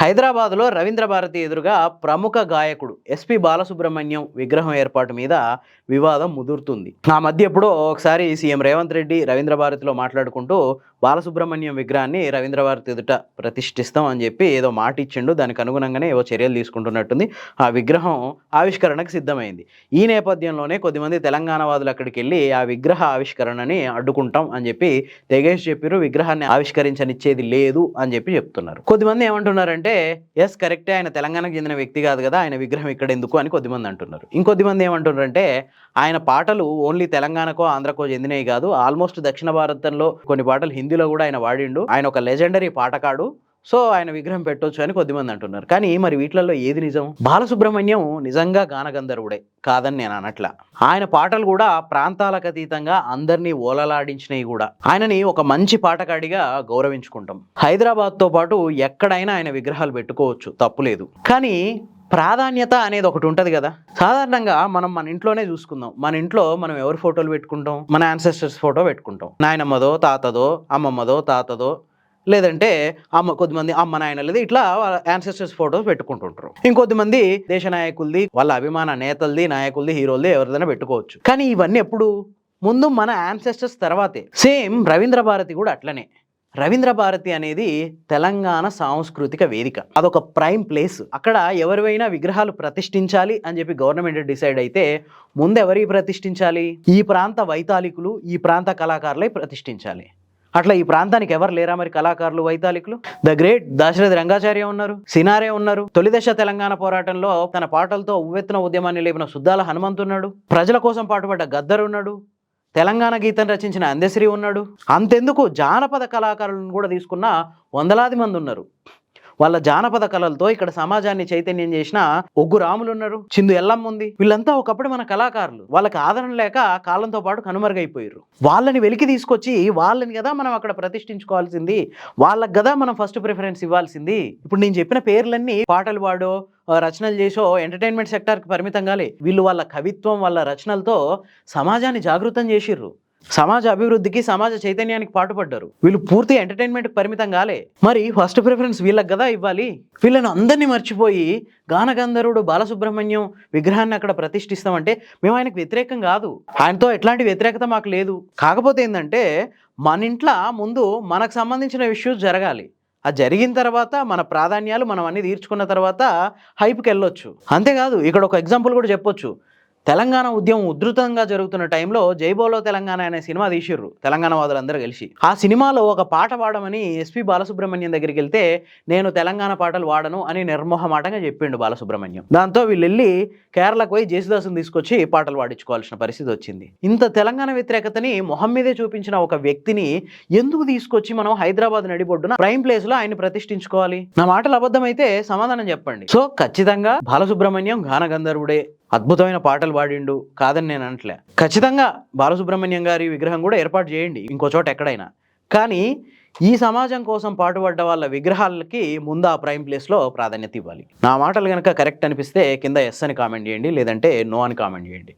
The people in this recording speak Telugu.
హైదరాబాద్లో రవీంద్ర భారతి ఎదురుగా ప్రముఖ గాయకుడు ఎస్పి బాలసుబ్రహ్మణ్యం విగ్రహం ఏర్పాటు మీద వివాదం ముదురుతుంది. ఆ మధ్య ఎప్పుడో ఒకసారి సీఎం రేవంత్ రెడ్డి రవీంద్ర భారతిలో మాట్లాడుకుంటూ బాలసుబ్రహ్మణ్యం విగ్రహాన్ని రవీంద్ర భారతి ఎదుట ప్రతిష్ఠిస్తాం అని చెప్పి ఏదో మాట ఇచ్చిండు. దానికి అనుగుణంగానే ఏవో చర్యలు తీసుకుంటున్నట్టుంది. ఆ విగ్రహం ఆవిష్కరణకు సిద్ధమైంది. ఈ నేపథ్యంలోనే కొద్దిమంది తెలంగాణ వాదులు అక్కడికి వెళ్ళి ఆ విగ్రహ ఆవిష్కరణని అడ్డుకుంటాం అని చెప్పి తెగేసి చెప్పారు. విగ్రహాన్ని ఆవిష్కరించనిచ్చేది లేదు అని చెప్పి చెప్తున్నారు. కొద్దిమంది ఏమంటున్నారంటే ఎస్ కరెక్టే, ఆయన తెలంగాణకు చెందిన వ్యక్తి కాదు కదా, ఆయన విగ్రహం ఇక్కడ ఎందుకు అని కొద్దిమంది అంటున్నారు. ఇంకొద్దిమంది ఏమంటున్నారంటే ఆయన పాటలు ఓన్లీ తెలంగాణకో ఆంధ్రకో చెందినవి కాదు, ఆల్మోస్ట్ దక్షిణ భారతంలో కొన్ని పాటలు హిందీలో కూడా ఆయన వాడిండు, ఆయన ఒక లెజెండరీ పాటకాడు, సో ఆయన విగ్రహం పెట్టొచ్చు అని కొద్దిమంది అంటున్నారు. కానీ మరి వీటిలలో ఏది నిజం? బాలసుబ్రహ్మణ్యం నిజంగా గానగంధర్వుడే, కాదని నేను అనట్లా. ఆయన పాటలు కూడా ప్రాంతాలకు అతీతంగా అందరినీ ఓలలాడించినవి కూడా. ఆయనని ఒక మంచి పాటగాడిగా గౌరవించుకుంటాం. హైదరాబాద్తో పాటు ఎక్కడైనా ఆయన విగ్రహాలు పెట్టుకోవచ్చు, తప్పులేదు. కానీ ప్రాధాన్యత అనేది ఒకటి ఉంటుంది కదా. సాధారణంగా మనం మన ఇంట్లోనే చూసుకుందాం. మన ఇంట్లో మనం ఎవరి ఫోటోలు పెట్టుకుంటాం? మన యాన్సెస్టర్స్ ఫోటో పెట్టుకుంటాం. నాయనమ్మదో తాతదో అమ్మమ్మదో తాతదో, లేదంటే కొద్దిమంది అమ్మ నాయనలది, ఇట్లా యాన్సెస్టర్స్ ఫోటోస్ పెట్టుకుంటుంటారు. ఇంకొద్దిమంది దేశ నాయకులది, వాళ్ళ అభిమాన నేతలది, నాయకులది, హీరోలది ఎవరిదైనా పెట్టుకోవచ్చు. కానీ ఇవన్నీ ఎప్పుడు? ముందు మన యాన్సెస్టర్స్ తర్వాతే. సేమ్ రవీంద్ర భారతి కూడా అట్లనే. రవీంద్ర భారతి అనేది తెలంగాణ సాంస్కృతిక వేదిక, అదొక ప్రైమ్ ప్లేస్. అక్కడ ఎవరివైనా విగ్రహాలు ప్రతిష్ఠించాలి అని చెప్పి గవర్నమెంట్ డిసైడ్ అయితే ముందు ఎవరి ప్రతిష్ఠించాలి? ఈ ప్రాంత వైతాళికులు, ఈ ప్రాంత కళాకారులై ప్రతిష్ఠించాలి. అట్లా ఈ ప్రాంతానికి ఎవరు లేరా మరి కళాకారులు, వైతాళికులు? ద గ్రేట్ దాశరథి రంగాచార్య ఉన్నారు, సినారే ఉన్నారు, తొలిదశ తెలంగాణ పోరాటంలో తన పాటలతో ఉవ్వెత్తున ఉద్యమాన్ని లేపిన సుద్దాల హనుమంతు ఉన్నాడు, ప్రజల కోసం పాటుపడ్డ గద్దర్ ఉన్నాడు, తెలంగాణ గీతం రచించిన అందశ్రీ ఉన్నాడు. అంతెందుకు జానపద కళాకారులను కూడా తీసుకున్న వందలాది మంది ఉన్నారు. వాళ్ళ జానపద కళలతో ఇక్కడ సమాజాన్ని చైతన్యం చేసిన ఒగ్గు రాములు ఉన్నారు, చిందు ఎల్లమ్మ ఉంది. వీళ్ళంతా ఒకప్పుడు మన కళాకారులు. వాళ్ళకి ఆదరణ లేక కాలంతో పాటు కనుమరుగైపోయారు. వాళ్ళని వెలికి తీసుకొచ్చి వాళ్ళని కదా మనం అక్కడ ప్రతిష్ఠించుకోవాల్సింది, వాళ్ళకి కదా మనం ఫస్ట్ ప్రిఫరెన్స్ ఇవ్వాల్సింది. ఇప్పుడు నేను చెప్పిన పేర్లన్నీ పాటలు పాడో రచనలు చేసో ఎంటర్టైన్మెంట్ సెక్టార్కి పరిమితం కాలే. వీళ్ళు వాళ్ళ కవిత్వం, వాళ్ళ రచనలతో సమాజాన్ని జాగృతం చేసిర్రు, సమాజ అభివృద్ధికి, సమాజ చైతన్యానికి పాటుపడ్డారు. వీళ్ళు పూర్తి ఎంటర్టైన్మెంట్కి పరిమితం కాలే. మరి ఫస్ట్ ప్రిఫరెన్స్ వీళ్ళకి కదా ఇవ్వాలి. వీళ్ళని అందరినీ మర్చిపోయి గానగంధర్వుడు బాలసుబ్రహ్మణ్యం విగ్రహాన్ని అక్కడ ప్రతిష్ఠిస్తామంటే మేము ఆయనకు వ్యతిరేకం కాదు, ఆయనతో ఎట్లాంటి వ్యతిరేకత మాకు లేదు. కాకపోతే ఏంటంటే మన ఇంట్లో ముందు మనకు సంబంధించిన ఇష్యూస్ జరగాలి. అది జరిగిన తర్వాత మన ప్రాధాన్యాలు మనం అన్ని తీర్చుకున్న తర్వాత హైప్కి వెళ్ళొచ్చు. అంతేకాదు ఇక్కడ ఒక ఎగ్జాంపుల్ కూడా చెప్పొచ్చు. తెలంగాణ ఉద్యమం ఉధృతంగా జరుగుతున్న టైంలో జైబోలో తెలంగాణ అనే సినిమా తీసిర్రు తెలంగాణ వాదులందరూ కలిసి. ఆ సినిమాలో ఒక పాట పాడమని ఎస్పి బాలసుబ్రహ్మణ్యం దగ్గరికి వెళ్తే నేను తెలంగాణ పాటలు వాడను అని నిర్మోహమాటంగా చెప్పిండు బాలసుబ్రహ్మణ్యం. దాంతో వీళ్ళు వెళ్ళి కేరళకు పోయి జేసుదాసుని తీసుకొచ్చి పాటలు పాడించుకోవాల్సిన పరిస్థితి వచ్చింది. ఇంత తెలంగాణ వ్యతిరేకతని మొహం మీదే చూపించిన ఒక వ్యక్తిని ఎందుకు తీసుకొచ్చి మనం హైదరాబాద్ నడిబొడ్డున ప్రైమ్ ప్లేస్ లో ఆయన ప్రతిష్ఠించుకోవాలి? నా మాటలు అబద్ధమైతే సమాధానం చెప్పండి. సో ఖచ్చితంగా బాలసుబ్రహ్మణ్యం గానగంధర్వుడే, అద్భుతమైన పాటలు పాడిండు, కాదని నేను అనట్లే. ఖచ్చితంగా బాలసుబ్రహ్మణ్యం గారి విగ్రహం కూడా ఏర్పాటు చేయండి ఇంకో చోట ఎక్కడైనా. కానీ ఈ సమాజం కోసం పాటుపడ్డ వాళ్ళ విగ్రహాలకి ముందు ఆ ప్రైమ్ ప్లేస్లో ప్రాధాన్యత ఇవ్వాలి. నా మాటలు కనుక కరెక్ట్ అనిపిస్తే కింద ఎస్ అని కామెంట్ చేయండి, లేదంటే నో అని కామెంట్ చేయండి.